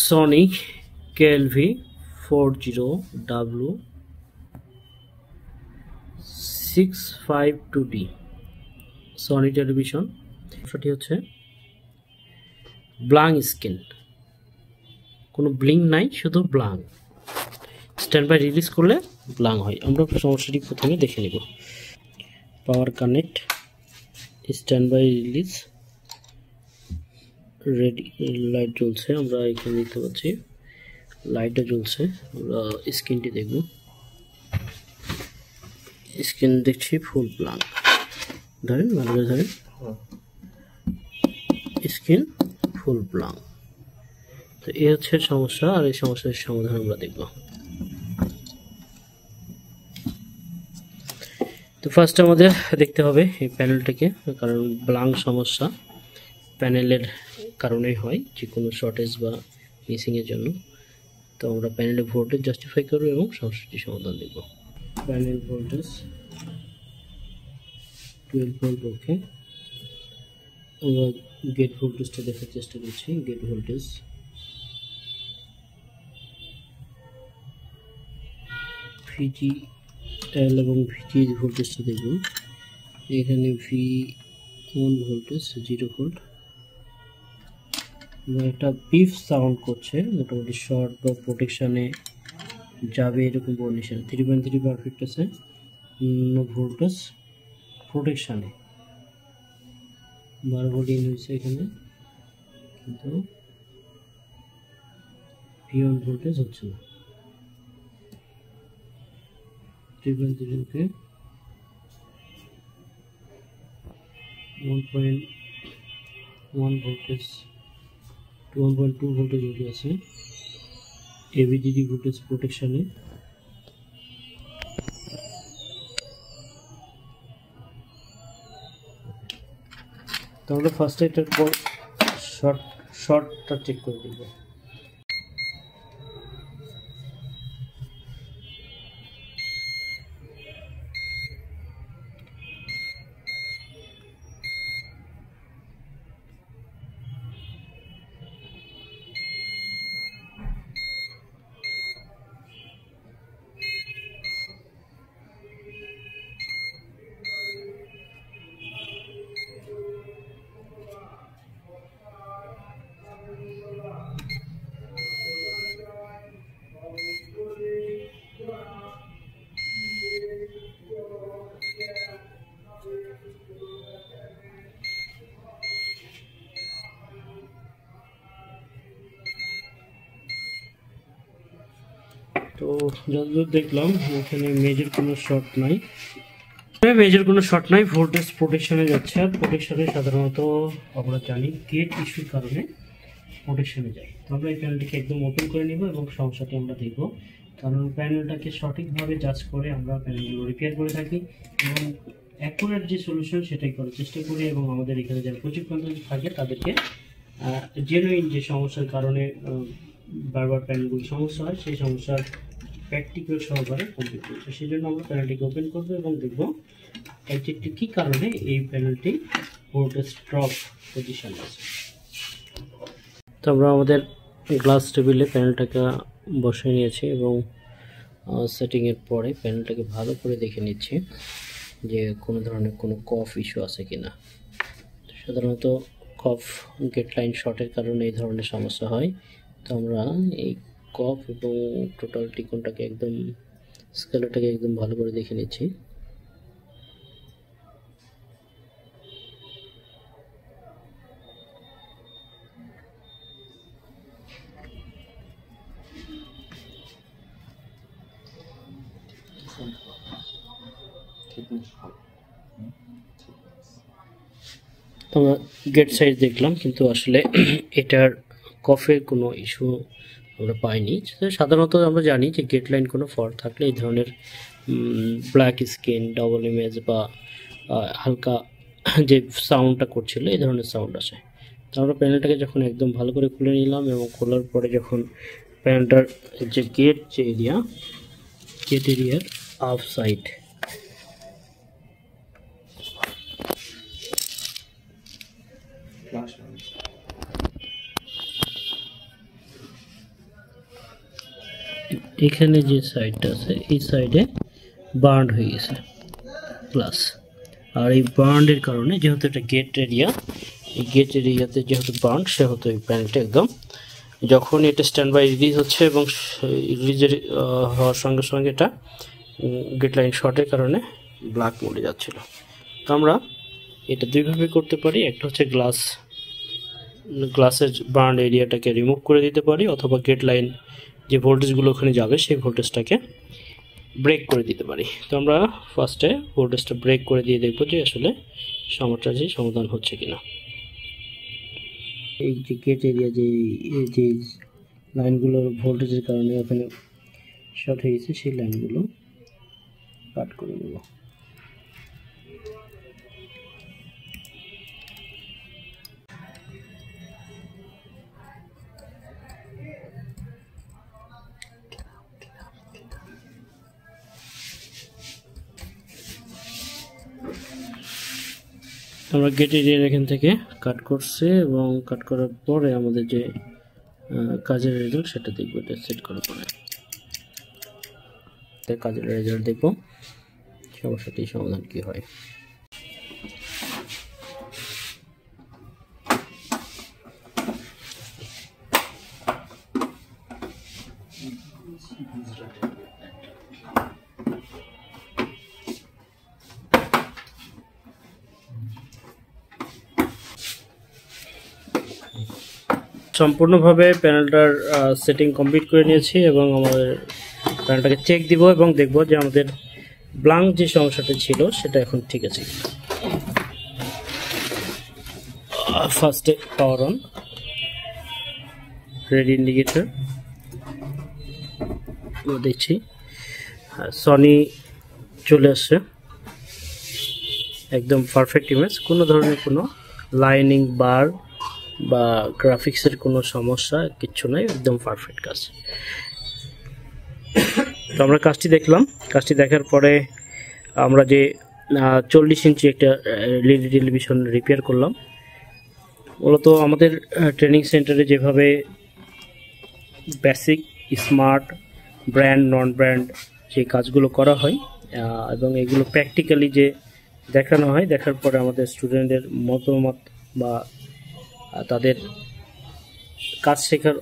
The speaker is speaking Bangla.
Sony KLV 40W 652D Sony television. সেটি হচ্ছে ব্লাঙ্ক স্ক্রিন, কোনো ব্লিঙ্ক নাই, শুধু ব্লাঙ্ক। স্ট্যান্ড বাই রিলিজ করলে ব্লাঙ্ক হয়। আমরা সমস্যাটি প্রথমে দেখে নেব। Power connect, stand by release, ready, light জ্বলছে, আমরা এখানে দেখতে পাচ্ছি লাইটটা জ্বলছে। আমরা স্ক্রিনটি দেখব, স্ক্রিন দেখছি ফুল ব্লাঙ্ক। ধরেন ভালো করে ধরেন, স্ক্রিন ফুল ব্লাঙ্ক। তো এই হচ্ছে সমস্যা, আর এই সমস্যার সমাধান আমরা দেখব। তো ফার্স্ট আমাদের দেখতে হবে এই প্যানেলটাকে, কারণ ব্লাঙ্ক সমস্যা প্যানেলের কারণেই হয়, যে কোনো শর্টেজ বা মিসিংয়ের জন্য। তো আমরা প্যানেলের ভোল্টেজ জাস্টিফাই করব এবং সমস্যাটি সমাধান দেখব। প্যানেল ভোল্টেজ 12 ভোল্ট, ওকে। আমরা গেট ভোল্টেজটা দেখার চেষ্টা করছি। গেট ভোল্টেজ VGL এবং VG ভোল্টেজটা দেখব। এখানে V1 ভোল্টেজ 0 ভোল্ট, একটা বিফ সাউন্ড করছে, মোটামুটি শর্ট বা প্রোটেকশানে যাবে এরকম কন্ডিশন। 3.3 পারফেক্ট আছে, ভোল্টেজ প্রোটেকশানে 12 ভোল্ট ইন হয়েছে এখানে, কিন্তু V1 ভোল্টেজ হচ্ছে না। 3.3 ওকে, 1.1 ভোল্টেজ, 1.2 ভোল্টেজ উঠে আছে। AVDD ভোল্টেজ প্রোটেকশানে, তো আমরা ফার্স্টে এটার পর শর্টটা চেক করে দেব। তো যতদূর দেখলাম এখানে মেজর কোনো শর্ট নাই, ভোল্টেজ প্রোটেকশনে যাচ্ছে। আর প্রোটেকশনে সাধারণত আমরা জানি গেট ইস্যুর কারণে প্রোটেকশনে যায়। তো আমরা এই প্যানেলটিকে একদম ওপেন করে নিব এবং সমস্যাটি আমরা দেখব। কারণ প্যানেলটাকে সঠিকভাবে জাজ করে আমরা প্যানেলগুলো রিপেয়ার করে থাকি এবং অ্যাকুরেট যে সলিউশন সেটাই করার চেষ্টা করি, এবং আমাদের এখানে যারা প্রশিক্ষণ থাকে তাদেরকে জেনুইন যে সমস্যার কারণে বারবার প্যানেলগুলি সমস্যা হয় সেই সমস্যার প্র্যাকটিক্যাল সহকারে কমপ্লিট করছে। সেই জন্য আমরা প্যানেলটিকে ওপেন করবো এবং দেখব একটি কী কারণে এই প্যানেলটি ভোল্টেজ ড্রপ পজিশন আছে। তো আমরা আমাদের গ্লাস টেবিলে প্যানেলটাকে বসিয়ে নিয়েছি এবং সেটিংয়ের পরে প্যানেলটাকে ভালো করে দেখে নিচ্ছি যে কোনো ধরনের কোনো কফ ইস্যু আছে কি না। সাধারণত কফ গেট লাইন শর্টের কারণে এই ধরনের সমস্যা হয়। তো আমরা এই কফ এবং টোটাল টিকনটাকে একদম স্কেলটাকে একদম ভালো করে দেখে নিচ্ছি। আমরা গেট সাইজ দেখলাম, কিন্তু আসলে এটার কফের কোনো ইস্যু আমরা পাইনি। সাধারণত আমরা জানি যে গেট লাইন কোনো ফল্ট থাকলে এই ধরনের ব্ল্যাক স্ক্রিন, ডবল ইমেজ বা হালকা যে সাউন্ডটা করছিল এই ধরনের সাউন্ড আসে। তো আমরা প্যানেলটাকে যখন একদম ভালো করে খুলে নিলাম এবং খোলার পরে যখন প্যানেলটার যে গেট এরিয়ার আপ সাইড এখানে যে সাইডটা আছে এই সাইডে বার্ন হয়ে গেছে গ্লাস। আর এই বার্নের কারণে যেহেতু এটা গেট এরিয়া, এই গেট এরিয়াতে যেহেতু বার্ন, সেহেতু এই প্যানেলটা একদম যখন এটা স্ট্যান্ড বাই রিলিজ হচ্ছে এবং রিলিজের হওয়ার সঙ্গে সঙ্গে এটা গেট লাইন শর্টের কারণে ব্ল্যাক মোডে যাচ্ছিল। তো আমরা এটা দুইভাবে করতে পারি, একটা হচ্ছে গ্লাসের বার্ন এরিয়াটাকে রিমুভ করে দিতে পারি, অথবা গেট লাইন যে ভোল্টেজগুলো ওখানে যাবে সেই ভোল্টেজটাকে ব্রেক করে দিতে পারি। তো আমরা ফার্স্টে ভোল্টেজটা ব্রেক করে দিয়ে দেখবো যে আসলে সমস্যাটি সমাধান হচ্ছে কিনা। এই যে গেট এরিয়া যে লাইনগুলোর ভোল্টেজের কারণে ওখানে শর্ট হয়ে গেছে, সেই লাইনগুলো কাট করে নেব। আমরা গেট এরিয়ার এখান থেকে কাট করছি এবং কাট করার পরে আমাদের যে কাজের রেজাল্ট সেটা দেখবো। এটা সেট করার পরে কাজের রেজাল্ট দেখবো, সমস্যাটির সমাধান কি হয়। সম্পূর্ণভাবে প্যানেলটার সেটিং কমপ্লিট করে নিয়েছি এবং আমাদের প্যানেলটাকে চেক দিব এবং দেখব যে আমাদের ব্ল্যাঙ্ক যে সমস্যাটা ছিল সেটা এখন ঠিক আছে। ফার্স্টে পাওয়ার অন, রেড ইন্ডিকেটর দেখছি, সনি চলে আসছে, একদম পারফেক্ট ইমেজ, কোনো ধরনের কোনো লাইনিং বার বা গ্রাফিক্সের কোনো সমস্যা কিচ্ছু নাই, একদম পারফেক্ট কাজ। তো আমরা কাজটি দেখলাম, কাজটি দেখার পরে আমরা যে 40 ইঞ্চি একটা এলইডি টেলিভিশন রিপেয়ার করলাম। মূলত আমাদের ট্রেনিং সেন্টারে যেভাবে বেসিক, স্মার্ট, ব্র্যান্ড, নন ব্র্যান্ড যে কাজগুলো করা হয় এবং এগুলো প্র্যাকটিক্যালি যে দেখানো হয়, দেখার পরে আমাদের স্টুডেন্টদের মতামত বা তাদের কাজ শেখার